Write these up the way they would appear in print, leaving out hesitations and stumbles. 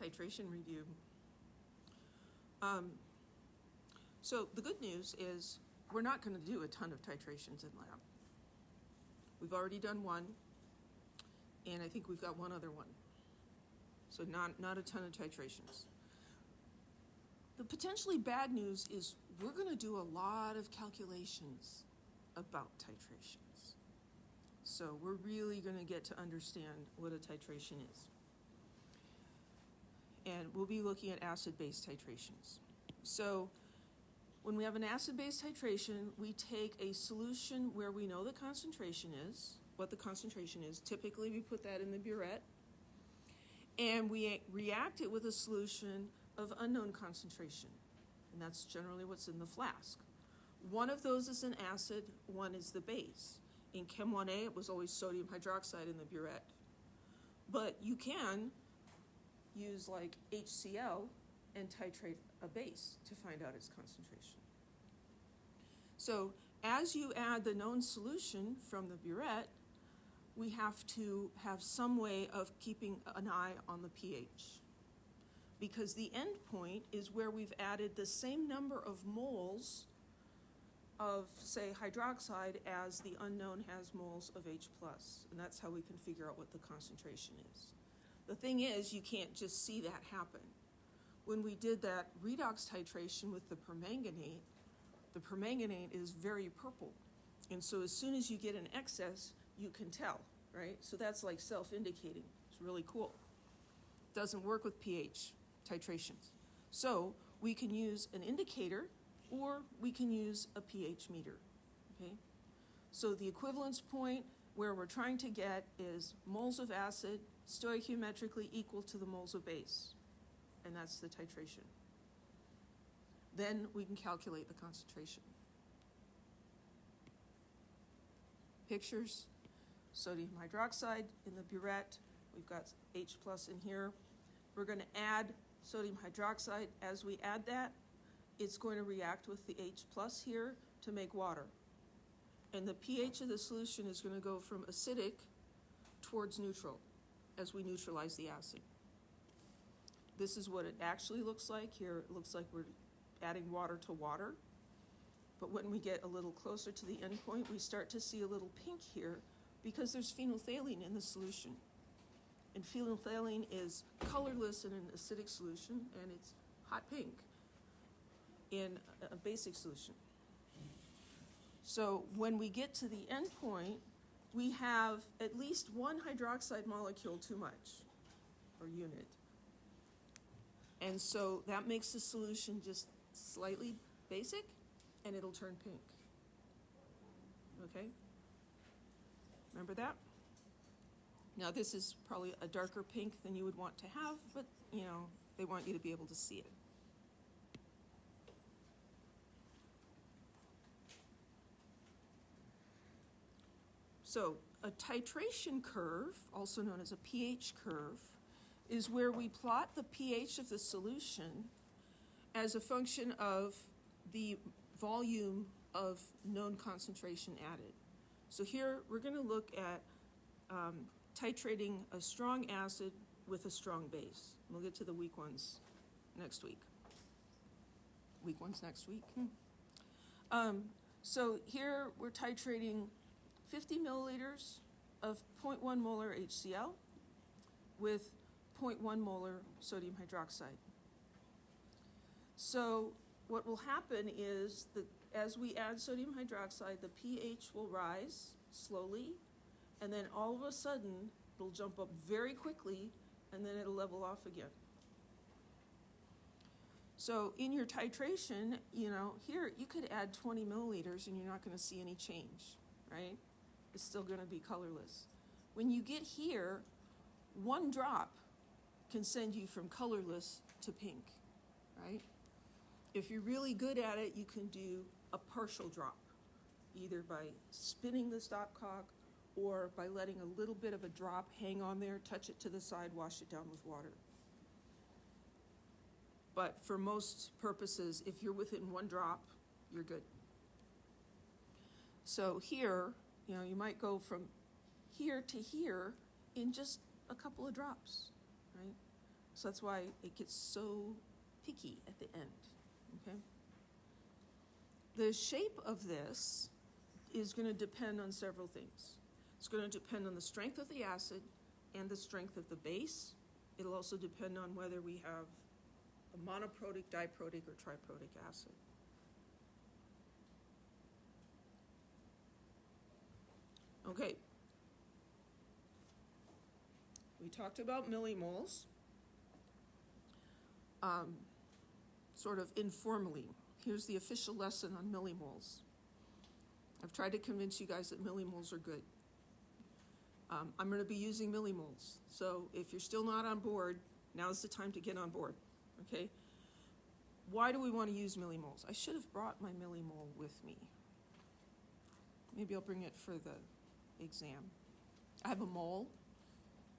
titration review. So the good news is we're not going to do a ton of titrations in lab. We've already done one, and I think we've got one other one. So not a ton of titrations. The potentially bad news is we're going to do a lot of calculations about titrations. So we're really going to get to understand what a titration is. And we'll be looking at acid-base titrations. So when we have an acid-base titration, we take a solution where we know the concentration is, what the concentration is. Typically, we put that in the burette. And we react it with a solution of unknown concentration. And that's generally what's in the flask. One of those is an acid, one is the base. In Chem 1A, it was always sodium hydroxide in the burette. But you can use like HCl and titrate a base to find out its concentration. So as you add the known solution from the burette, we have to have some way of keeping an eye on the pH. Because the end point is where we've added the same number of moles of, say, hydroxide as the unknown has moles of H+. And that's how we can figure out what the concentration is. The thing is, you can't just see that happen. When we did that redox titration with the permanganate is very purple. And so as soon as you get an excess, you can tell, right? So that's like self-indicating. It's really cool. Doesn't work with pH titrations. So we can use an indicator or we can use a pH meter, okay? So the equivalence point where we're trying to get is moles of acid stoichiometrically equal to the moles of base, and that's the titration. Then we can calculate the concentration. Pictures, sodium hydroxide in the burette. We've got H+ in here. We're going to add sodium hydroxide. As we add that, it's going to react with the H+ here to make water. And the pH of the solution is going to go from acidic towards neutral as we neutralize the acid. This is what it actually looks like. Here it looks like we're adding water to water. But when we get a little closer to the end point, we start to see a little pink here because there's phenolphthalein in the solution. And phenolphthalein is colorless in an acidic solution, and it's hot pink in a basic solution. So when we get to the end point, we have at least one hydroxide molecule too much, or unit. And so that makes the solution just slightly basic, and it'll turn pink. Okay? Remember that? Now this is probably a darker pink than you would want to have, but you know, they want you to be able to see it. So a titration curve, also known as a pH curve, is where we plot the pH of the solution as a function of the volume of known concentration added. So here we're going to look at titrating a strong acid with a strong base. We'll get to the weak ones next week. Weak ones next week. So here we're titrating 50 milliliters of 0.1 molar HCl with 0.1 molar sodium hydroxide. So what will happen is that as we add sodium hydroxide, the pH will rise slowly, and then all of a sudden it'll jump up very quickly, and then it'll level off again. So in your titration, you know, here you could add 20 milliliters and you're not going to see any change, right? It's still going to be colorless. When you get here, one drop can send you from colorless to pink, right? If you're really good at it, you can do a partial drop, either by spinning the stopcock or by letting a little bit of a drop hang on there, touch it to the side, wash it down with water. But for most purposes, if you're within one drop, you're good. So here, you know, you might go from here to here in just a couple of drops, right? So that's why it gets so picky at the end, okay? The shape of this is going to depend on several things. It's going to depend on the strength of the acid and the strength of the base. It'll also depend on whether we have a monoprotic, diprotic, or triprotic acid. Okay. We talked about millimoles, sort of informally. Here's the official lesson on millimoles. I've tried to convince you guys that millimoles are good. I'm going to be using millimoles. So if you're still not on board, now's the time to get on board, okay? Why do we want to use millimoles? I should have brought my millimole with me. Maybe I'll bring it for the exam. I have a mole,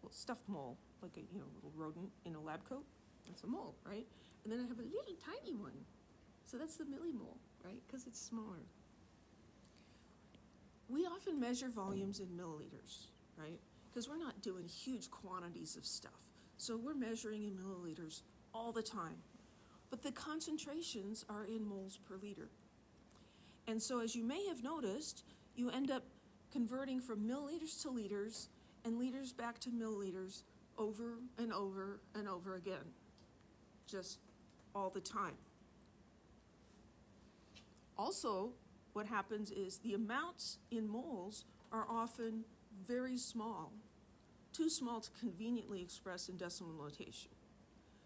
a stuffed mole, like a little rodent in a lab coat. That's a mole, right? And then I have a little tiny one. So that's the millimole, right? Because it's smaller. We often measure volumes in milliliters, right? Because we're not doing huge quantities of stuff. So we're measuring in milliliters all the time. But the concentrations are in moles per liter. And so as you may have noticed, you end up converting from milliliters to liters and liters back to milliliters over and over and over again, just all the time. Also, what happens is the amounts in moles are often very small, too small to conveniently express in decimal notation.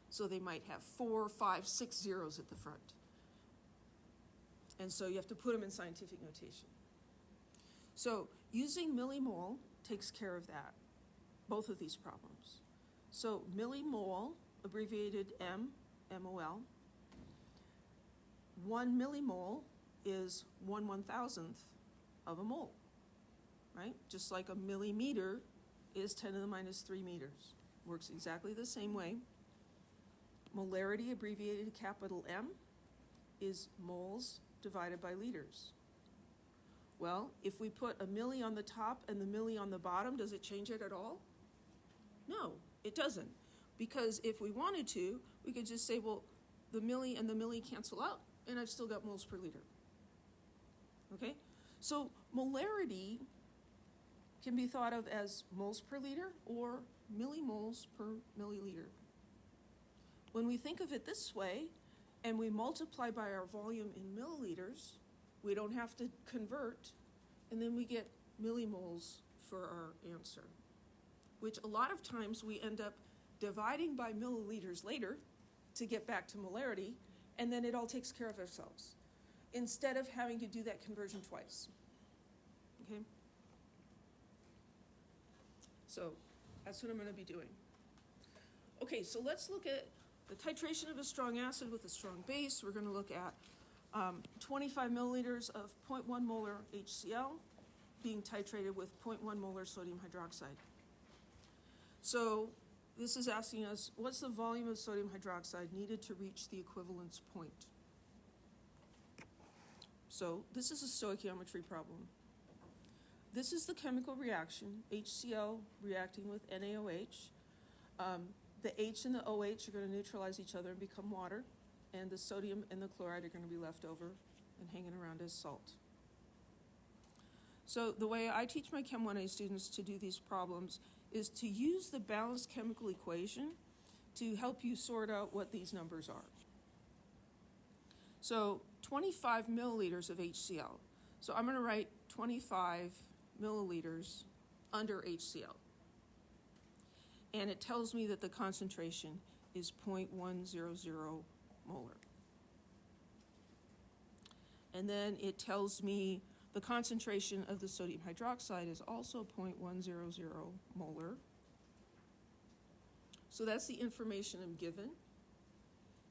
So they might have 4, 5, 6 zeros at the front. And so you have to put them in scientific notation. So using millimole takes care of that, both of these problems. So millimole, abbreviated MOL, 1 millimole is 1/1000th of a mole, right? Just like a millimeter is 10 to the minus 3 meters. Works exactly the same way. Molarity, abbreviated capital M, is moles divided by liters. Well, if we put a milli on the top and the milli on the bottom, does it change it at all? No, it doesn't. Because if we wanted to, we could just say, well, the milli and the milli cancel out, and I've still got moles per liter. Okay? So molarity can be thought of as moles per liter or millimoles per milliliter. When we think of it this way, and we multiply by our volume in milliliters, we don't have to convert, and then we get millimoles for our answer, which a lot of times we end up dividing by milliliters later to get back to molarity, and then it all takes care of ourselves, instead of having to do that conversion twice. Okay? So that's what I'm going to be doing. Okay, so let's look at the titration of a strong acid with a strong base. We're going to look at 25 milliliters of 0.1 molar HCl being titrated with 0.1 molar sodium hydroxide. So this is asking us, what's the volume of sodium hydroxide needed to reach the equivalence point? So this is a stoichiometry problem. This is the chemical reaction, HCl reacting with NaOH. The H and the OH are going to neutralize each other and become water, and the sodium and the chloride are going to be left over and hanging around as salt. So the way I teach my Chem 1A students to do these problems is to use the balanced chemical equation to help you sort out what these numbers are. So 25 milliliters of HCl. So I'm going to write 25 milliliters under HCl. And it tells me that the concentration is 0.100 molar. And then it tells me the concentration of the sodium hydroxide is also 0.100 molar. So that's the information I'm given.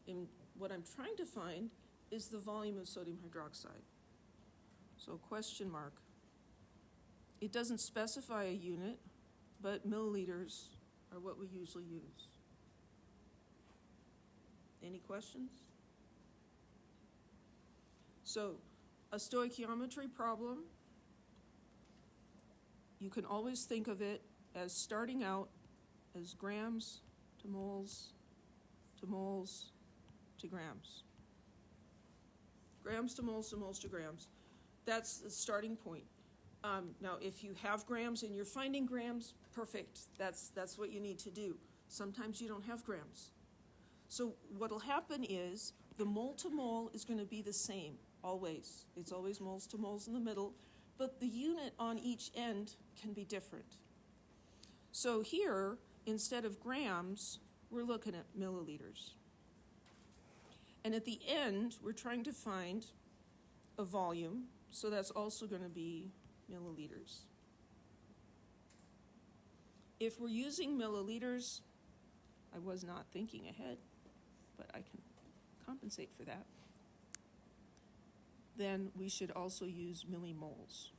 And what I'm trying to find is the volume of sodium hydroxide. So question mark. It doesn't specify a unit, but milliliters are what we usually use. Any questions? So, a stoichiometry problem, you can always think of it as starting out as grams to moles to moles to grams. Grams to moles to moles to grams. That's the starting point. Now, if you have grams and you're finding grams, perfect. That's what you need to do. Sometimes you don't have grams. So what'll happen is the mole to mole is going to be the same, always. It's always moles to moles in the middle, but the unit on each end can be different. So here, instead of grams, we're looking at milliliters. And at the end, we're trying to find a volume, so that's also going to be milliliters. If we're using milliliters, I was not thinking ahead, but I can compensate for that, then we should also use millimoles.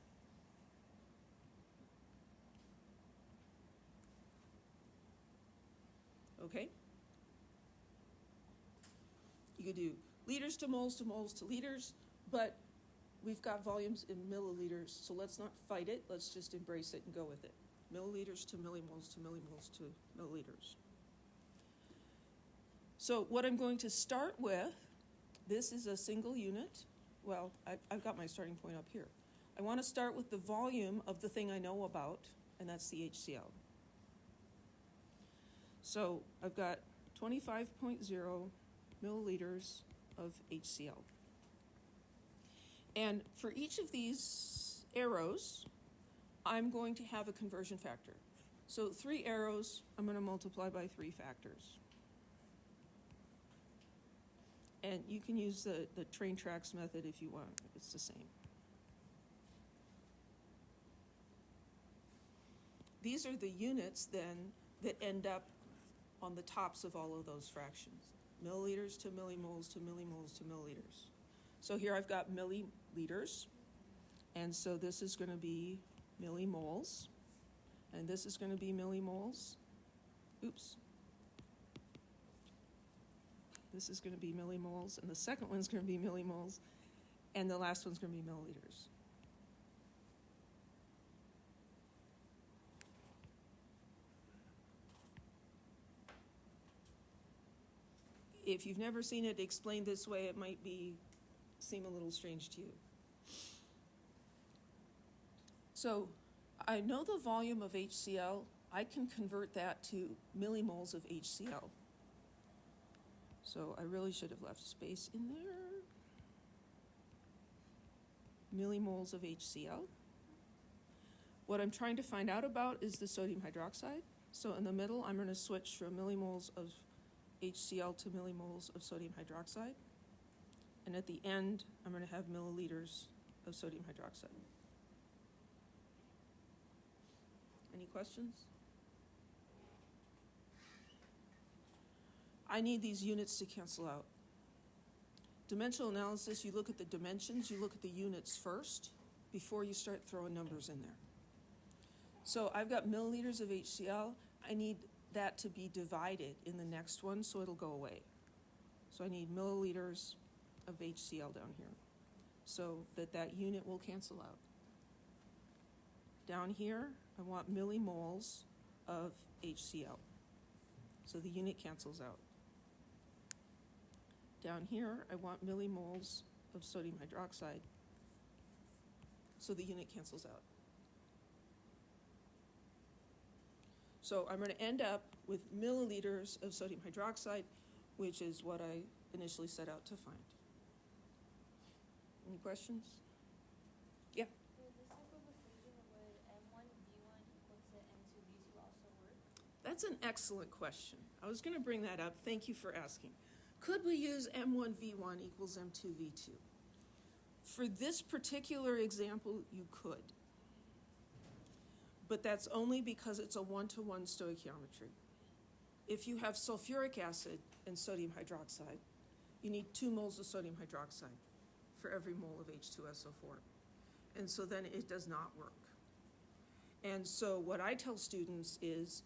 Okay? You could do liters to moles to liters, but we've got volumes in milliliters, so let's not fight it. Let's just embrace it and go with it. Milliliters to millimoles to millimoles to milliliters. So what I'm going to start with, this is a single unit. Well, I've got my starting point up here. I want to start with the volume of the thing I know about, and that's the HCl. So I've got 25.0 milliliters of HCl. And for each of these arrows, I'm going to have a conversion factor. So 3 arrows, I'm going to multiply by 3 factors. And you can use the train tracks method if you want. It's the same. These are the units then that end up on the tops of all of those fractions. Milliliters to millimoles to millimoles to milliliters. So here I've got milliliters. And so this is going to be millimoles. And this is going to be millimoles. Oops. This is going to be millimoles, and the second one's going to be millimoles, and the last one's going to be milliliters. If you've never seen it explained this way, it might seem a little strange to you. So I know the volume of HCl. I can convert that to millimoles of HCl. So I really should have left space in there. Millimoles of HCl. What I'm trying to find out about is the sodium hydroxide. So in the middle, I'm going to switch from millimoles of HCl to millimoles of sodium hydroxide. And at the end, I'm going to have milliliters of sodium hydroxide. Any questions? I need these units to cancel out. Dimensional analysis, you look at the dimensions, you look at the units first before you start throwing numbers in there. So I've got milliliters of HCl. I need that to be divided in the next one so it'll go away. So I need milliliters of HCl down here so that unit will cancel out. Down here, I want millimoles of HCl. So the unit cancels out. Down here, I want millimoles of sodium hydroxide. So the unit cancels out. So I'm going to end up with milliliters of sodium hydroxide, which is what I initially set out to find. Any questions? Yeah? Would this type of equation, would M1V1 equal to M2V2 also work? That's an excellent question. I was going to bring that up. Thank you for asking. Could we use M1V1 equals M2V2? For this particular example, you could. But that's only because it's a one-to-one stoichiometry. If you have sulfuric acid and sodium hydroxide, you need 2 moles of sodium hydroxide for every mole of H2SO4. And so then it does not work. And so what I tell students is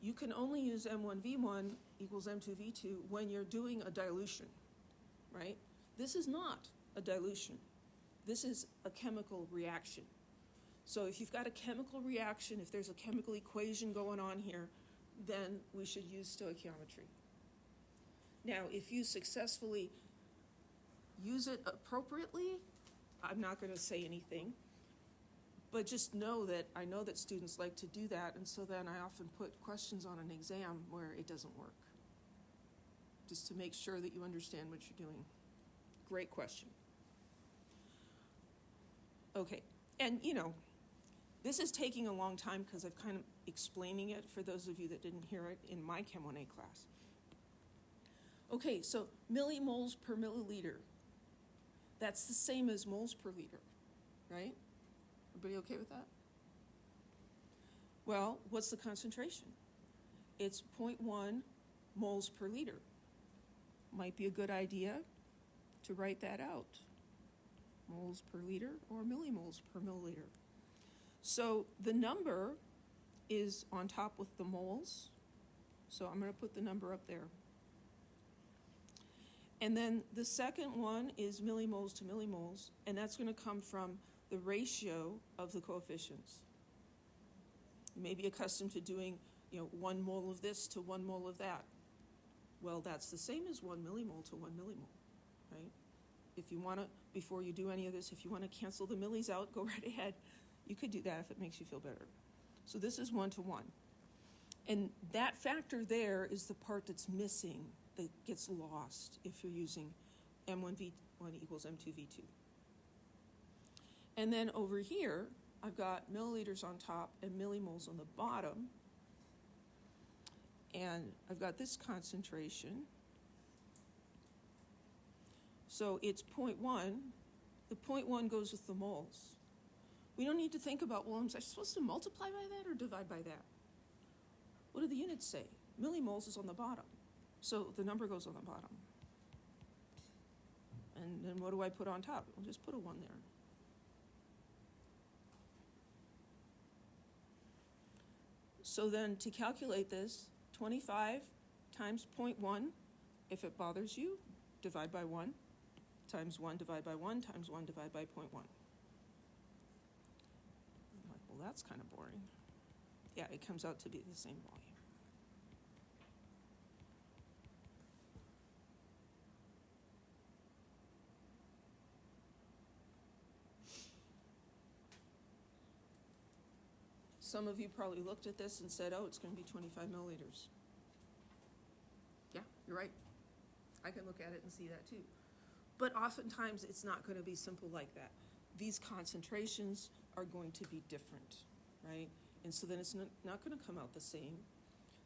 you can only use M1V1 equals M2V2 when you're doing a dilution, right? This is not a dilution. This is a chemical reaction. So if you've got a chemical reaction, if there's a chemical equation going on here, then we should use stoichiometry. Now, if you successfully use it appropriately, I'm not going to say anything. But just know that I know that students like to do that, and so then I often put questions on an exam where it doesn't work, just to make sure that you understand what you're doing. Great question. Okay, and this is taking a long time because I've kind of explaining it for those of you that didn't hear it in my Chem 1A class. Okay, so millimoles per milliliter. That's the same as moles per liter, right? Everybody okay with that? Well, what's the concentration? It's 0.1 moles per liter. Might be a good idea to write that out. Moles per liter or millimoles per milliliter. So the number is on top with the moles. So I'm going to put the number up there. And then the second one is millimoles to millimoles, and that's going to come from the ratio of the coefficients. You may be accustomed to doing, 1 mole of this to 1 mole of that. Well, that's the same as 1 millimole to 1 millimole, right? If you want to, before you do any of this, if you want to cancel the millis out, go right ahead. You could do that if it makes you feel better. So this is 1 to 1. And that factor there is the part that's missing, that gets lost if you're using M1V1 equals M2V2. And then over here, I've got milliliters on top and millimoles on the bottom. And I've got this concentration. So it's 0.1. The 0.1 goes with the moles. We don't need to think about, well, am I supposed to multiply by that or divide by that? What do the units say? Millimoles is on the bottom. So the number goes on the bottom. And then what do I put on top? I'll just put a 1 there. So then to calculate this, 25 times 0.1, if it bothers you, divide by 1, times 1 divide by 1, times 1 divide by 0.1. I'm like, well, that's kind of boring. Yeah, it comes out to be the same volume. Some of you probably looked at this and said, oh, it's going to be 25 milliliters. Yeah, you're right. I can look at it and see that too. But oftentimes it's not going to be simple like that. These concentrations are going to be different, right? And so then it's not going to come out the same.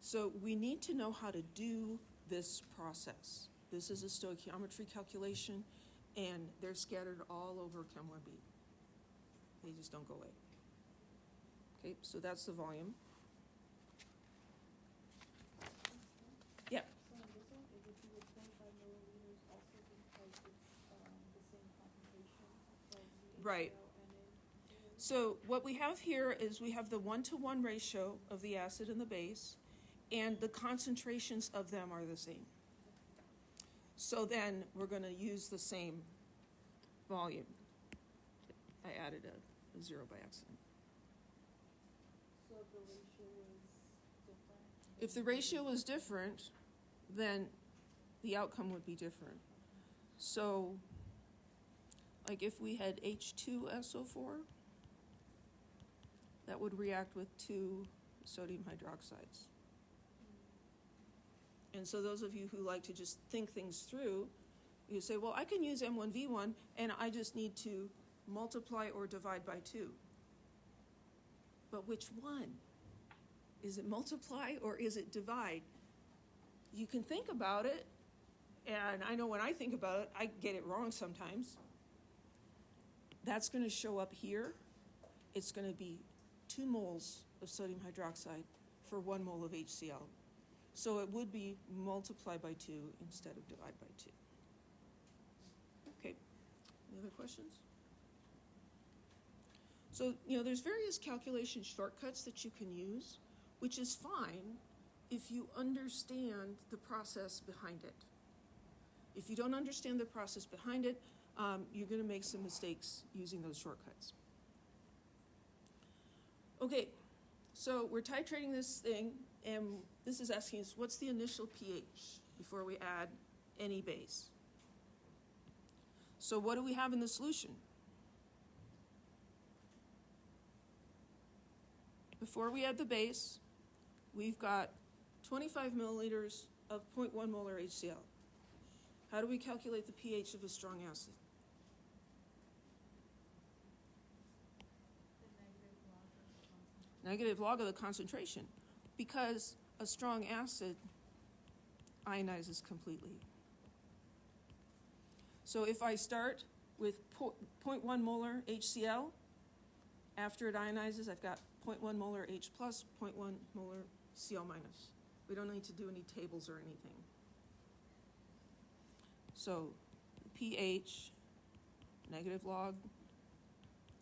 So we need to know how to do this process. This is a stoichiometry calculation, and they're scattered all over Chem 1B. They just don't go away. Okay, so that's the volume. Yeah. So in this one, it would be with 25 milliliters also because it's the same concentration of the Right. HCl and So what we have here is we have the 1-to-1 ratio of the acid and the base, and the concentrations of them are the same. So then we're going to use the same volume. I added a 0 by accident. So if the ratio is different? If the ratio was different, then the outcome would be different. So, like if we had H2SO4, that would react with 2 sodium hydroxides. And so those of you who like to just think things through, you say, well, I can use M1V1 and I just need to multiply or divide by 2. But which one? Is it multiply or is it divide? You can think about it, and I know when I think about it, I get it wrong sometimes. That's going to show up here. It's going to be 2 moles of sodium hydroxide for 1 mole of HCl. So it would be multiply by 2 instead of divide by 2. Okay, any other questions? So, there's various calculation shortcuts that you can use, which is fine if you understand the process behind it. If you don't understand the process behind it, you're going to make some mistakes using those shortcuts. Okay, so we're titrating this thing, And this is asking us, what's the initial pH before we add any base? So what do we have in the solution? Before we add the base, we've got 25 milliliters of 0.1 molar HCl. How do we calculate the pH of a strong acid? Negative log of the concentration, because a strong acid ionizes completely. So if I start with 0.1 molar HCl, after it ionizes, I've got 0.1 molar H plus, 0.1 molar Cl minus. We don't need to do any tables or anything. So pH, negative log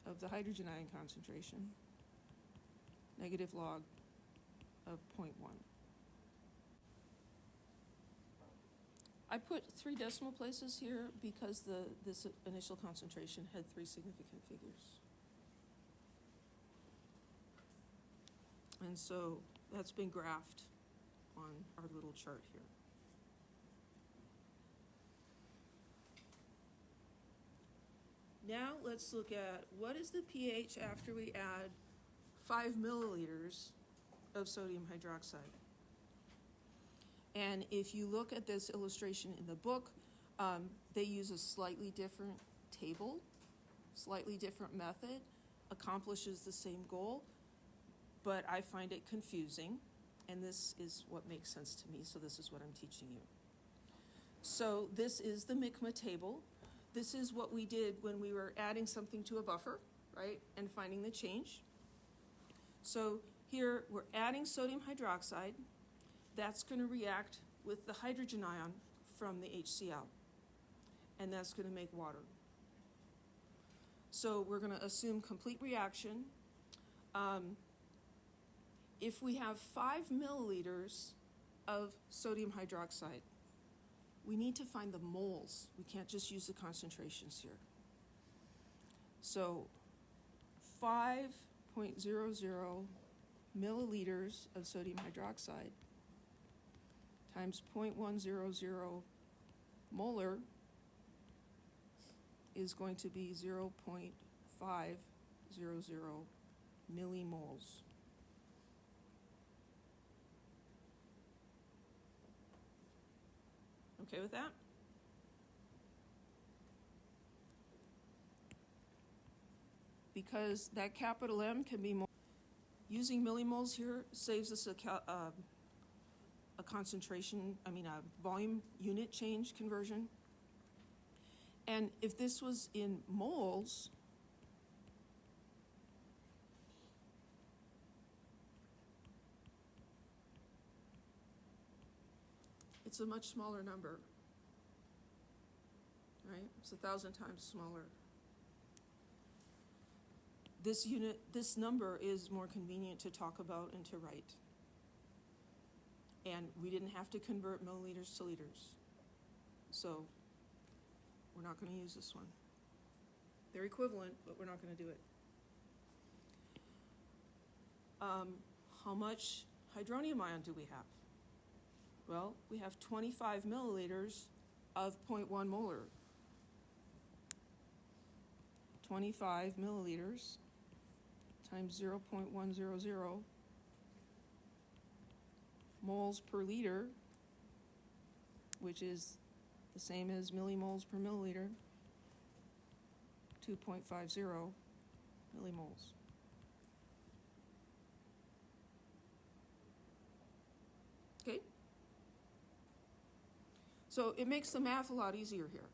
of the hydrogen ion concentration, negative log of 0.1. I put 3 decimal places here because this initial concentration had 3 significant figures. And so that's been graphed on our little chart here. Now let's look at what is the pH after we add 5 milliliters of sodium hydroxide. And if you look at this illustration in the book, they use a slightly different table, slightly different method, accomplishes the same goal, but I find it confusing, and this is what makes sense to me, so this is what I'm teaching you. So this is the MICMA table. This is what we did when we were adding something to a buffer, right, and finding the change. So here we're adding sodium hydroxide. That's going to react with the hydrogen ion from the HCl, and that's going to make water. So we're going to assume complete reaction. If we have 5 milliliters of sodium hydroxide, we need to find the moles. We can't just use the concentrations here. So 5.00 milliliters of sodium hydroxide times 0.100 molar is going to be 0.500 millimoles. Okay with that? Because that capital M can be more, using millimoles here saves us a concentration, a volume unit change conversion. And if this was in moles, it's a much smaller number, right? It's 1,000 times smaller. This number is more convenient to talk about and to write. And we didn't have to convert milliliters to liters. So we're not going to use this one. They're equivalent, but we're not going to do it. How much hydronium ion do we have? Well, we have 25 milliliters of 0.1 molar. 25 milliliters times 0.100 moles per liter, which is the same as millimoles per milliliter, 2.50 millimoles. Okay? So it makes the math a lot easier here.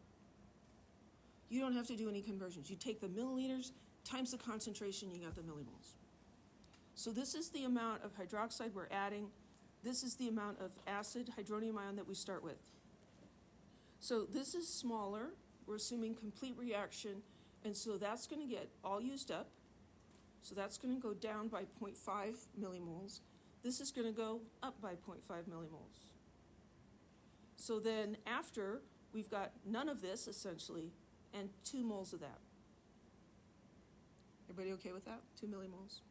You don't have to do any conversions. You take the milliliters times the concentration, you got the millimoles. So this is the amount of hydroxide we're adding. This is the amount of acid hydronium ion that we start with. So this is smaller. We're assuming complete reaction, and so that's going to get all used up. So that's going to go down by 0.5 millimoles. This is going to go up by 0.5 millimoles. So then after, we've got none of this, essentially, and 2 moles of that. Everybody okay with that? 2 millimoles?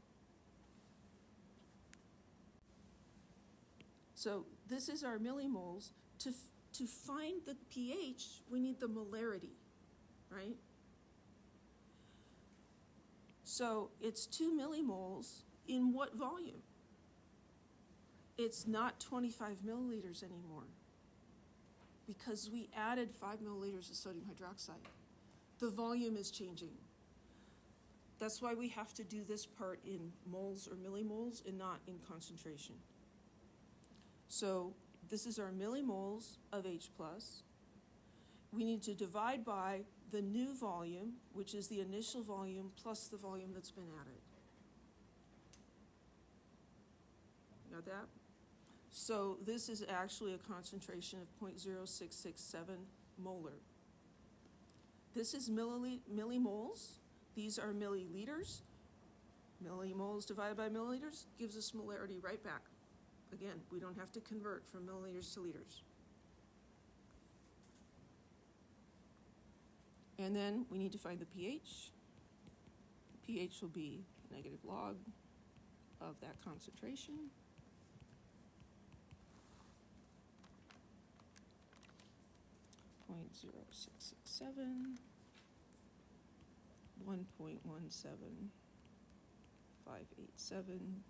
So this is our millimoles. To find the pH, we need the molarity, right? So it's 2 millimoles in what volume? It's not 25 milliliters anymore because we added 5 milliliters of sodium hydroxide. The volume is changing. That's why we have to do this part in moles or millimoles and not in concentration. So this is our millimoles of H+. We need to divide by the new volume, which is the initial volume plus the volume that's been added. Got that? So this is actually a concentration of 0.0667 molar. This is millimoles. These are milliliters. Millimoles divided by milliliters gives us molarity right back. Again, we don't have to convert from milliliters to liters. And then we need to find the pH. pH will be negative log of that concentration. .0667, 1.17587,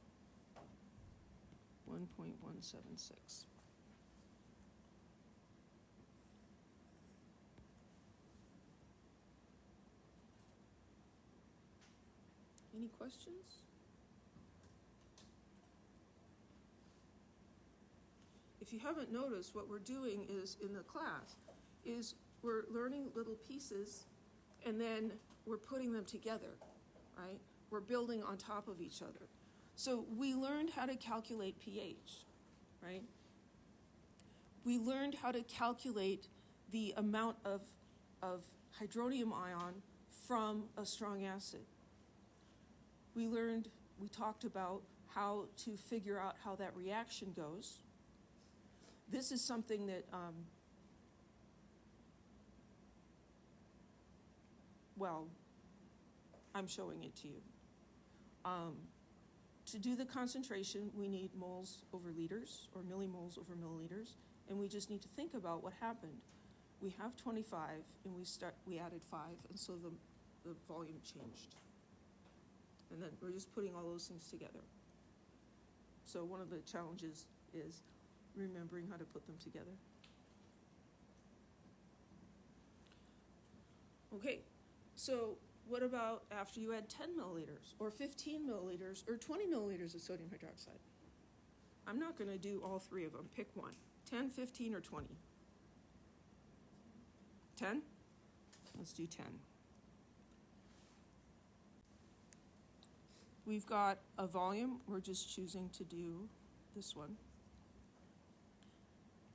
1.176. Any questions? If you haven't noticed, what we're doing is in the class is we're learning little pieces and then we're putting them together, right? We're building on top of each other. So we learned how to calculate pH, right? We learned how to calculate the amount of hydronium ion from a strong acid. We talked about how to figure out how that reaction goes. This is something that, I'm showing it to you. To do the concentration, we need moles over liters or millimoles over milliliters, and we just need to think about what happened. We have 25, and we added 5, and so the volume changed. And then we're just putting all those things together. So one of the challenges is remembering how to put them together. Okay, so what about after you add 10 milliliters or 15 milliliters or 20 milliliters of sodium hydroxide? I'm not going to do all three of them. Pick one. 10, 15, or 20? 10? Let's do 10. We've got a volume. We're just choosing to do this one.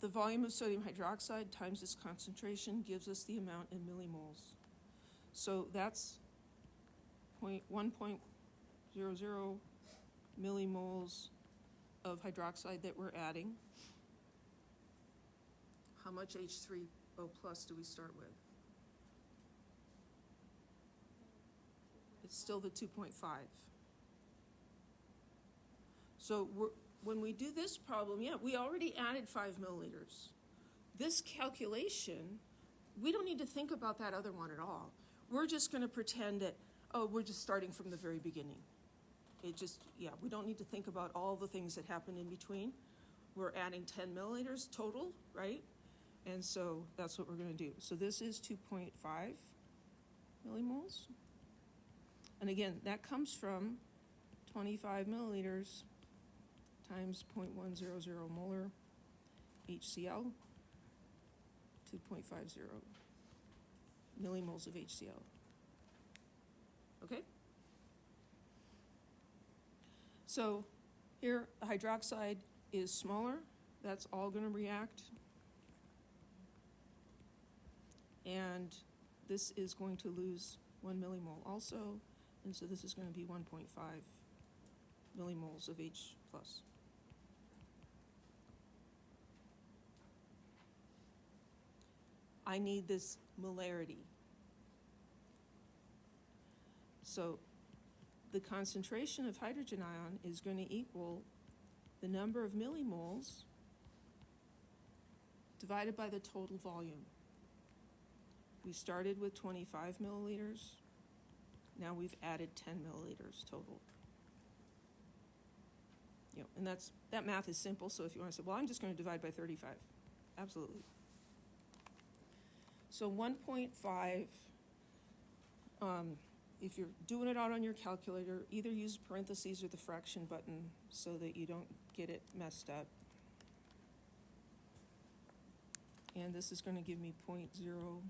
The volume of sodium hydroxide times its concentration gives us the amount in millimoles. So that's 1.00 millimoles of hydroxide that we're adding. How much H3O plus do we start with? It's still the 2.5. So when we do this problem, we already added 5 milliliters. This calculation, we don't need to think about that other one at all. We're just going to pretend that, we're just starting from the very beginning. We don't need to think about all the things that happened in between. We're adding 10 milliliters total, right? And so that's what we're going to do. So this is 2.5 millimoles. And again, that comes from 25 milliliters times 0.100 molar HCl, 2.50 millimoles of HCl. Okay? So here, the hydroxide is smaller. That's all going to react. And this is going to lose 1 millimole also. And so this is going to be 1.5 millimoles of H+. I need this molarity. So the concentration of hydrogen ion is going to equal the number of millimoles divided by the total volume. We started with 25 milliliters. Now we've added 10 milliliters total. And that math is simple, so if you want to say, well, I'm just going to divide by 35. Absolutely. So 1.5, if you're doing it out on your calculator, either use parentheses or the fraction button so that you don't get it messed up. And this is going to give me 0.042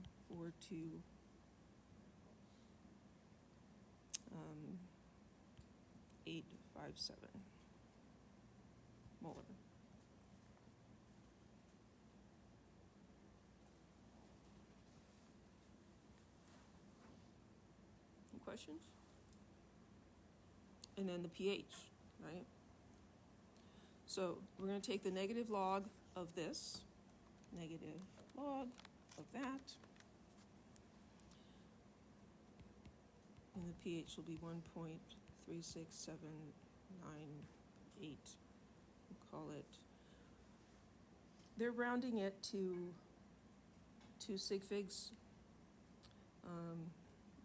857 molar. Any questions? And then the pH, right? So we're going to take the negative log of this, negative log of that, and the pH will be 1.36798. We'll call it, they're rounding it to 2 sig figs.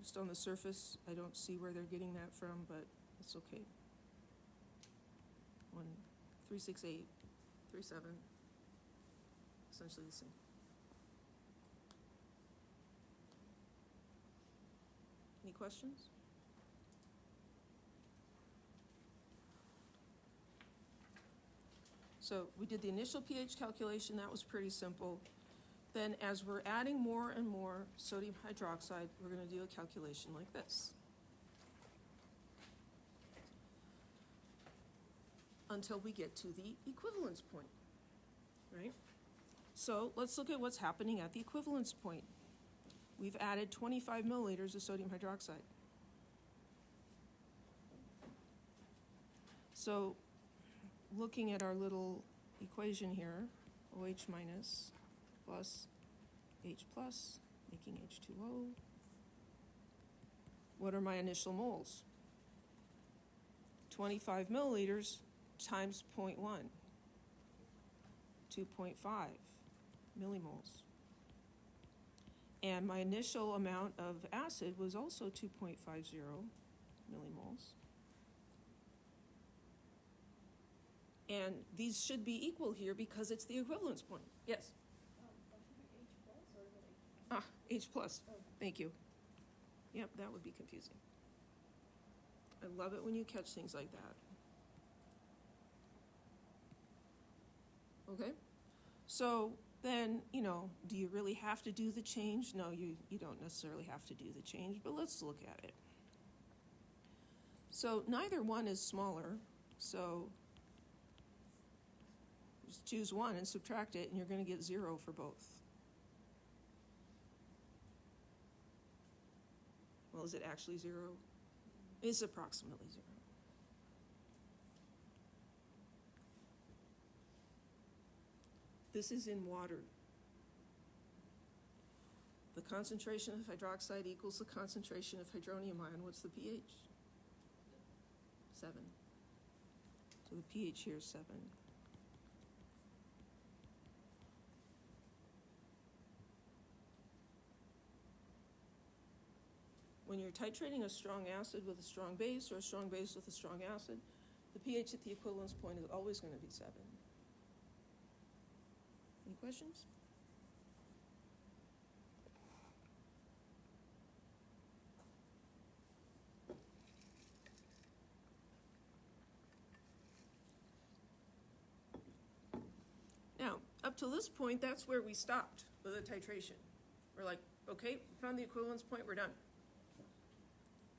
Just on the surface, I don't see where they're getting that from, but it's okay. 1.36837, essentially the same. Any questions? So we did the initial pH calculation. That was pretty simple. Then as we're adding more and more sodium hydroxide, we're going to do a calculation like this. Until we get to the equivalence point, right? So let's look at what's happening at the equivalence point. We've added 25 milliliters of sodium hydroxide. So looking at our little equation here, OH minus plus H plus, making H2O. What are my initial moles? 25 milliliters times 0.1, 2.5 millimoles. And my initial amount of acid was also 2.50 millimoles. And these should be equal here because it's the equivalence point. Yes? H plus. Thank you. Yep, that would be confusing. I love it when you catch things like that. Okay? So then, do you really have to do the change? No, you don't necessarily have to do the change, but let's look at it. So neither one is smaller, so just choose one and subtract it, and you're going to get 0 for both. Well, is it actually 0? It's approximately 0. This is in water. The concentration of hydroxide equals the concentration of hydronium ion. What's the pH? 7. So the pH here is 7. When you're titrating a strong acid with a strong base or a strong base with a strong acid, the pH at the equivalence point is always going to be 7. Any questions? Now, up to this point, that's where we stopped with the titration. We're like, okay, we found the equivalence point, we're done.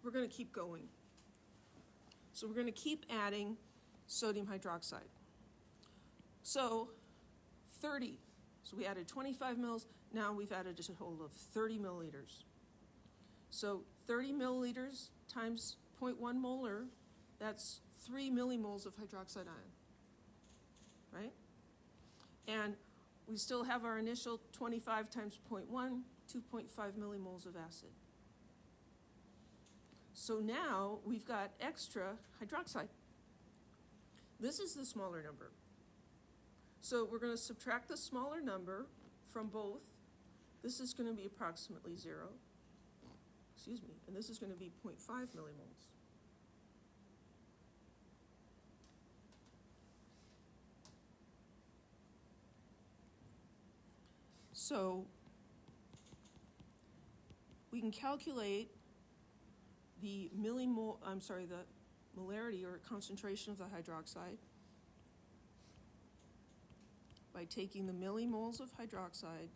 We're going to keep going. So we're going to keep adding sodium hydroxide. So 30. So we added 25 mils. Now we've added a total of 30 milliliters. So 30 milliliters times 0.1 molar, that's 3 millimoles of hydroxide ion, right? And we still have our initial 25 times 0.1, 2.5 millimoles of acid. So now we've got extra hydroxide. This is the smaller number. So we're going to subtract the smaller number from both, this is going to be approximately 0, and this is going to be 0.5 millimoles. So we can calculate the molarity or concentration of the hydroxide by taking the millimoles of hydroxide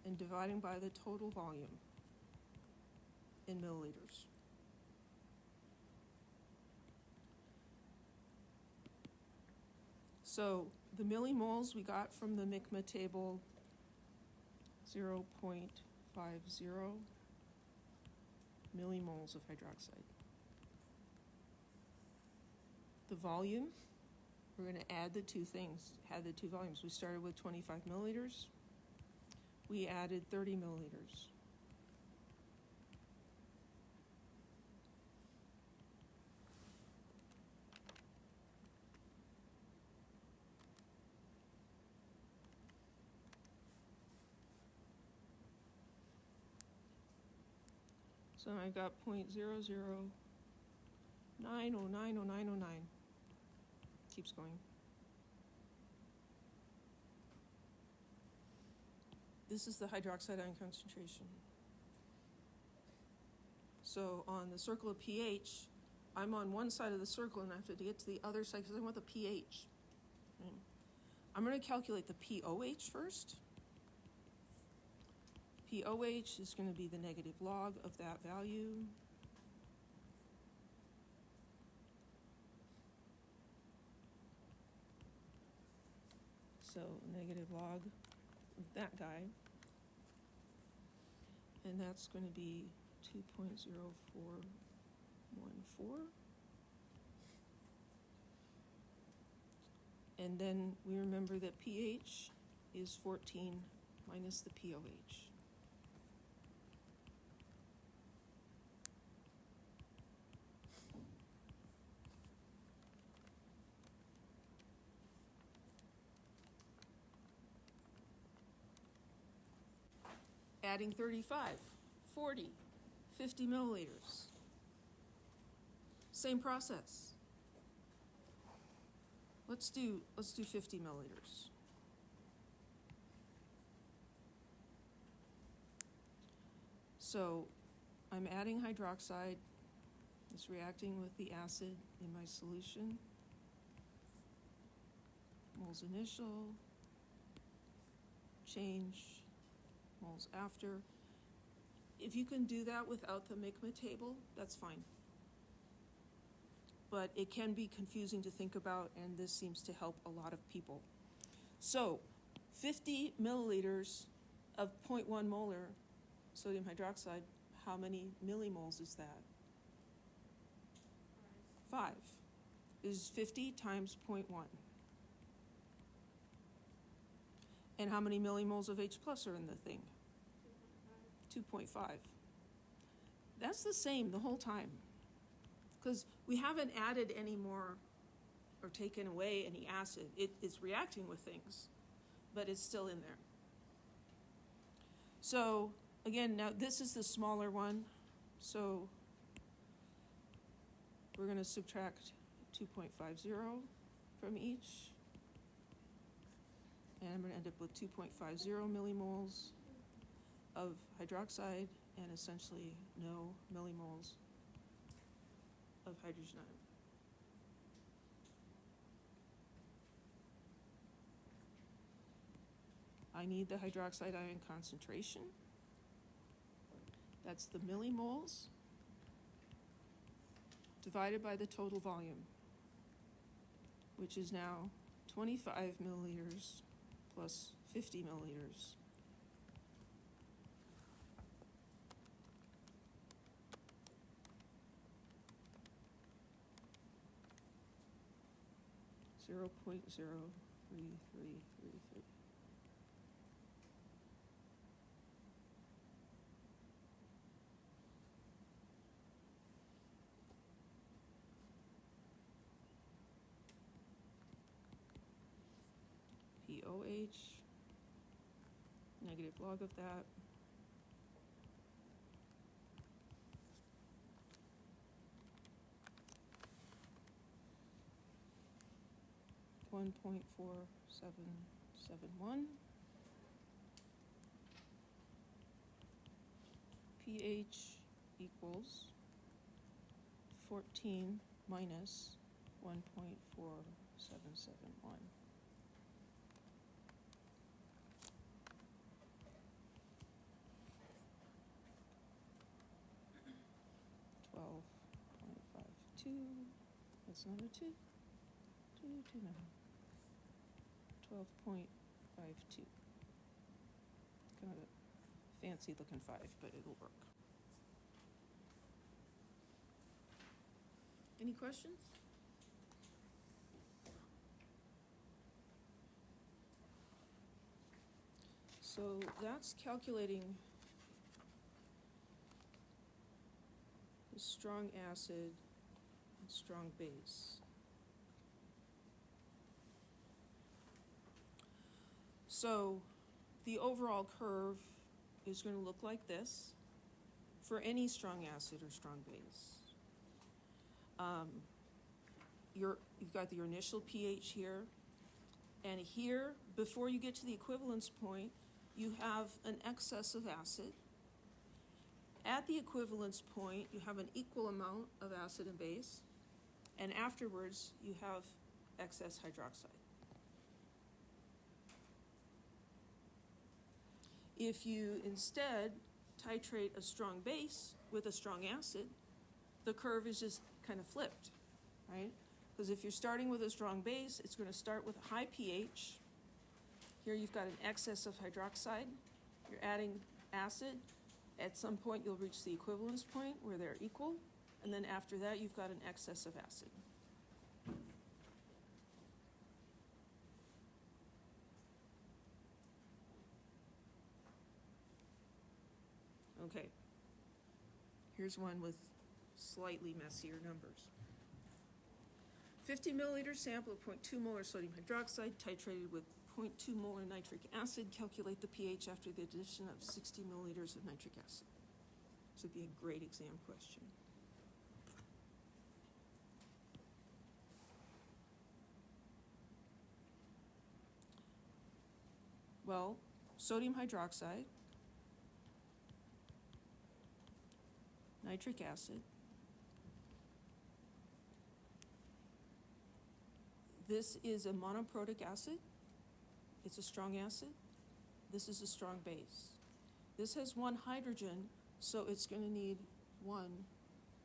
and dividing by the total volume in milliliters. So the millimoles we got from the MICMA table, 0.50 millimoles of hydroxide. The volume, we're going to add the two volumes. We started with 25 milliliters. We added 30 milliliters. So I've got 0.00909909. Keeps going. This is the hydroxide ion concentration. So on the circle of pH, I'm on one side of the circle and I have to get to the other side because I want the pH. Right? I'm going to calculate the pOH first. pOH is going to be the negative log of that value. So negative log of that guy. And that's going to be 2.0414. And then we remember that pH is 14 minus the pOH. Adding 35, 40, 50 milliliters. Same process. Let's do 50 milliliters. So I'm adding hydroxide. It's reacting with the acid in my solution. Moles initial, change, moles after. If you can do that without the MICMA table, that's fine. But it can be confusing to think about, and this seems to help a lot of people. So 50 milliliters of 0.1 molar sodium hydroxide, how many millimoles is that? 5. Is 50 times 0.1. And how many millimoles of H plus are in the thing? 2.5. That's the same the whole time, because we haven't added any more or taken away any acid. It's reacting with things, but it's still in there. So again, now this is the smaller one, so we're going to subtract 2.50 from each, and I'm going to end up with 2.50 millimoles of hydroxide and essentially no millimoles of hydrogen ion. I need the hydroxide ion concentration. That's the millimoles divided by the total volume, which is now 25 milliliters plus 50 milliliters. Zero point 0.3333. pOH negative log of that. .4771. pH equals 14 minus 1.4771. That's not a 2. 229. 12.52. Kind of a fancy looking 5, but it'll work. Any questions? So that's calculating the strong acid and strong base. So the overall curve is going to look like this for any strong acid or strong base. You've got your initial pH here, and here, before you get to the equivalence point, you have an excess of acid. At the equivalence point, you have an equal amount of acid and base, and afterwards, you have excess hydroxide. If you instead titrate a strong base with a strong acid, the curve is just kind of flipped, right? Because if you're starting with a strong base, it's going to start with a high pH. Here you've got an excess of hydroxide. You're adding acid. At some point, you'll reach the equivalence point where they're equal. And then after that, you've got an excess of acid. Okay. Here's one with slightly messier numbers. 50 milliliter sample of 0.2 molar sodium hydroxide titrated with 0.2 molar nitric acid. Calculate the pH after the addition of 60 milliliters of nitric acid. This would be a great exam question. Well, sodium hydroxide, nitric acid. This is a monoprotic acid. It's a strong acid. This is a strong base. This has one hydrogen, so it's going to need one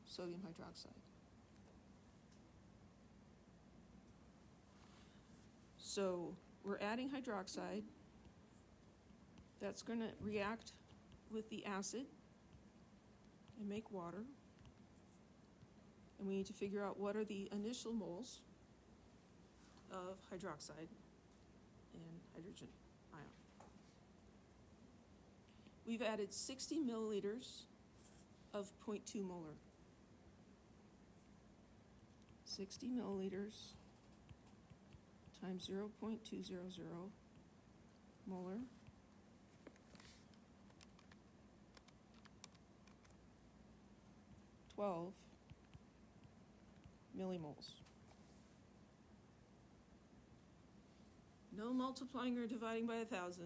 sodium hydroxide. So we're adding hydroxide. That's going to react with the acid and make water. And we need to figure out what are the initial moles of hydroxide and hydrogen ion. We've added 60 milliliters of 0.2 molar. 60 milliliters times 0.200 molar. $12 millimoles. No multiplying or dividing by 1,000.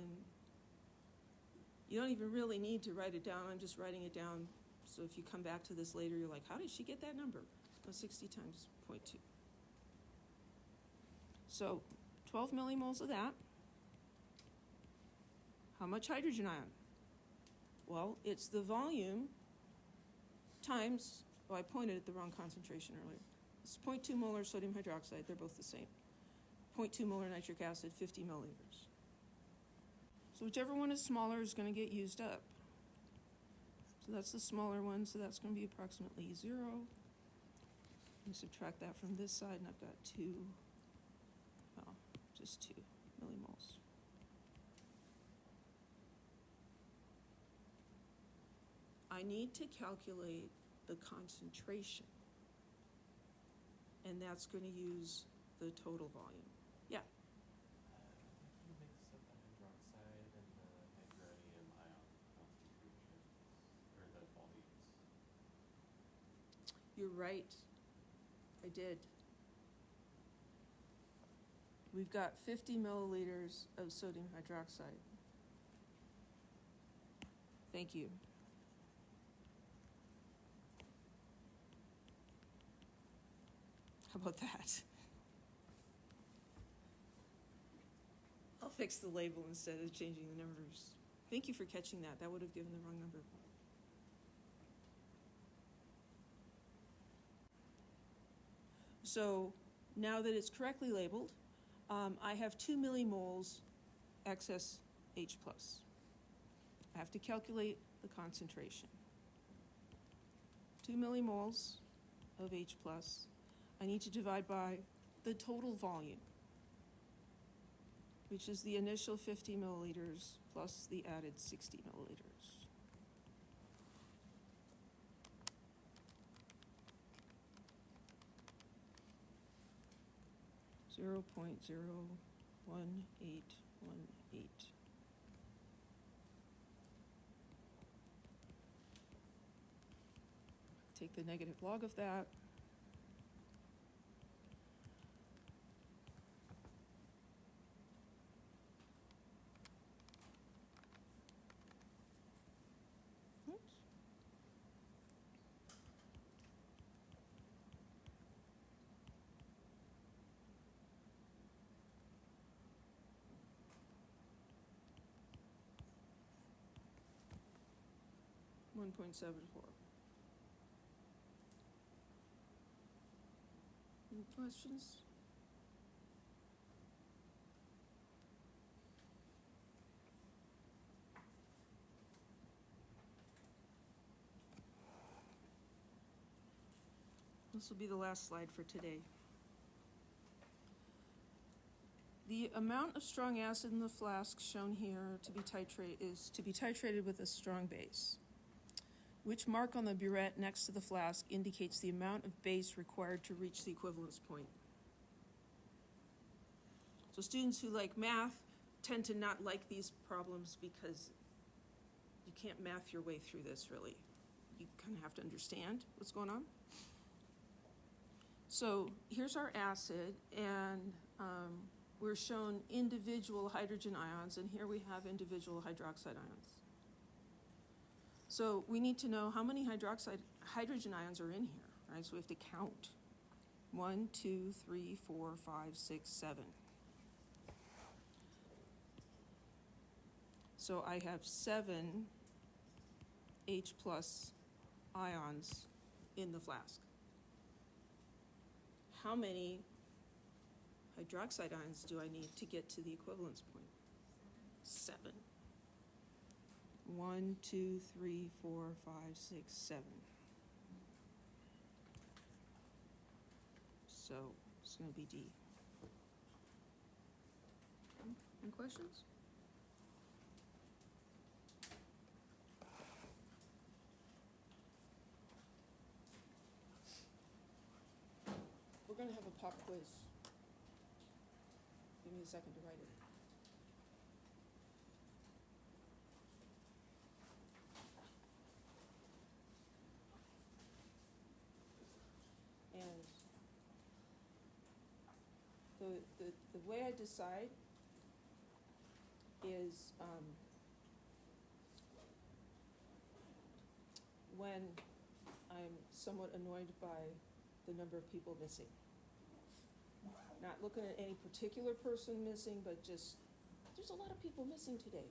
You don't even really need to write it down. I'm just writing it down. So if you come back to this later, you're like, how did she get that number? Well, 60 times 0.2. So 12 millimoles of that. How much hydrogen ion? Well, it's the volume times, I pointed at the wrong concentration earlier. It's 0.2 molar sodium hydroxide. They're both the same. 0.2 molar nitric acid, 50 milliliters. So whichever one is smaller is going to get used up. So that's the smaller one, so that's going to be approximately 0. You subtract that from this side, and I've got just 2 millimoles. I need to calculate the concentration, and that's going to use the total volume. Yeah? Can you mix up the hydroxide and the hydrogen You're right. I did. We've got 50 milliliters of sodium hydroxide. Thank you. How about that? I'll fix the label instead of changing the numbers. Thank you for catching that. That would have given the wrong number. So now that it's correctly labeled, I have 2 millimoles excess H+. I have to calculate the concentration. 2 millimoles of H+. I need to divide by the total volume, which is the initial 50 milliliters plus the added 60 milliliters. Zero 0.01818. Take the negative log of that. Oops. .74. Any questions? This will be the last slide for today. The amount of strong acid in the flask shown here is to be titrated with a strong base. Which mark on the burette next to the flask indicates the amount of base required to reach the equivalence point? So students who like math tend to not like these problems because you can't math your way through this, really. You kind of have to understand what's going on. So here's our acid, and we're shown individual hydrogen ions, and here we have individual hydroxide ions. So we need to know how many hydrogen ions are in here, right? So we have to count. 1, 2, 3, 4, 5, 6, 7. So I have 7 H+ ions in the flask. How many hydroxide ions do I need to get to the equivalence point? 7. 1, 2, 3, 4, 5, 6, 7. So it's going to be D. Any questions? We're going to have a pop quiz. Give me a second to write it. And the way I decide is when I'm somewhat annoyed by the number of people missing. Not looking at any particular person missing, but just, there's a lot of people missing today.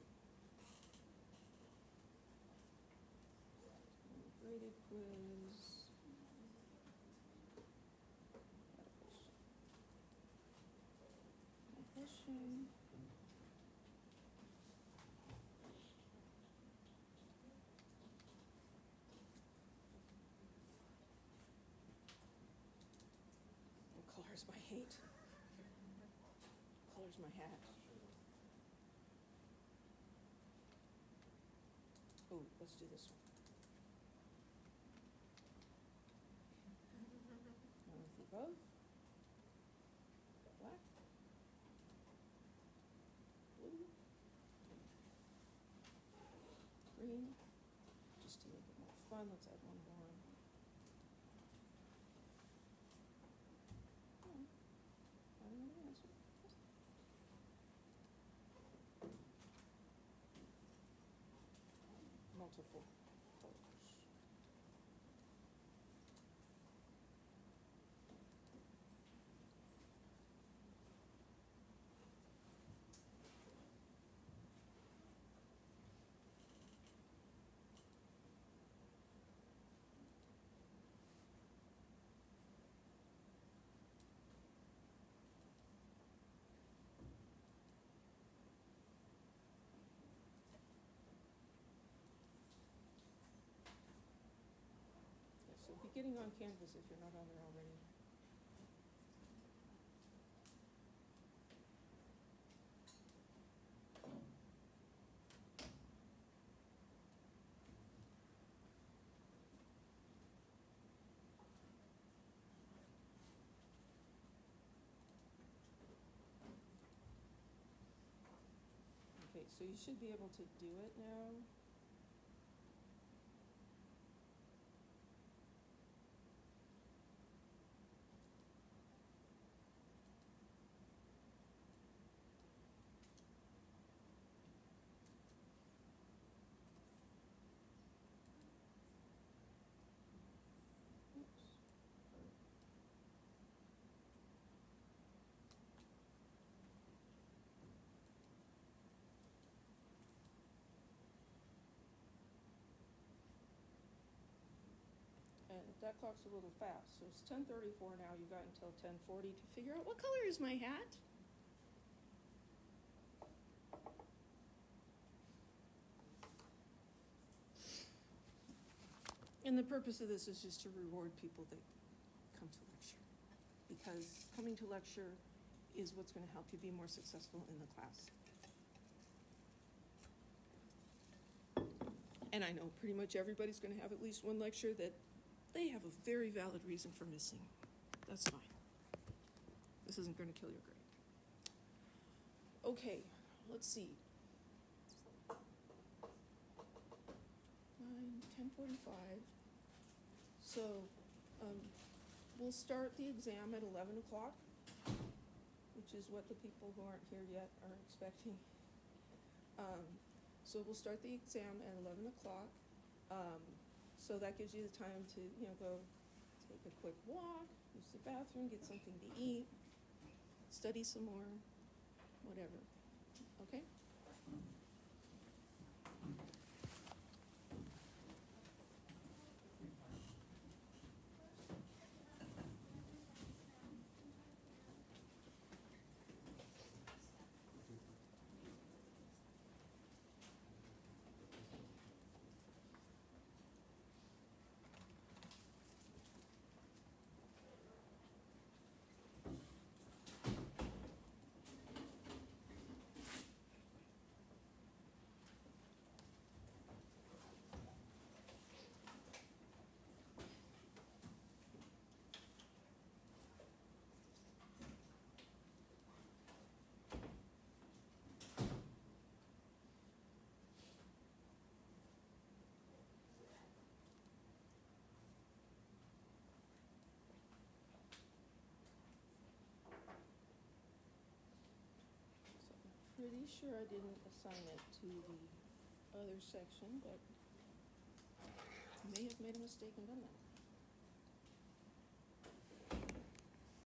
Graded quiz. Question. What color is my hate? What color is my hat? Oh, let's do this one. One with the above. Black. Blue. Green. Just to make it more fun, let's add one more. multiple colors. So be getting on Canvas if you're not on there already. Okay, so you should be able to do it now. Oops. And that clock's a little fast, so it's 10:34 now. You've got until 10:40 to figure out what color is my hat. And the purpose of this is just to reward people that come to lecture, because coming to lecture is what's going to help you be more successful in the class. And I know pretty much everybody's going to have at least one lecture that they have a very valid reason for missing. That's fine. This isn't going to kill your grade. Okay, let's see. 10:45. So we'll start the exam at 11 o'clock, which is what the people who aren't here yet are expecting. So we'll start the exam at 11 o'clock. So that gives you the time to, go take a quick walk, use the bathroom, get something to eat, study some more, whatever. Okay? Pretty sure I didn't assign it to the other section, but I may have made a mistake and done that.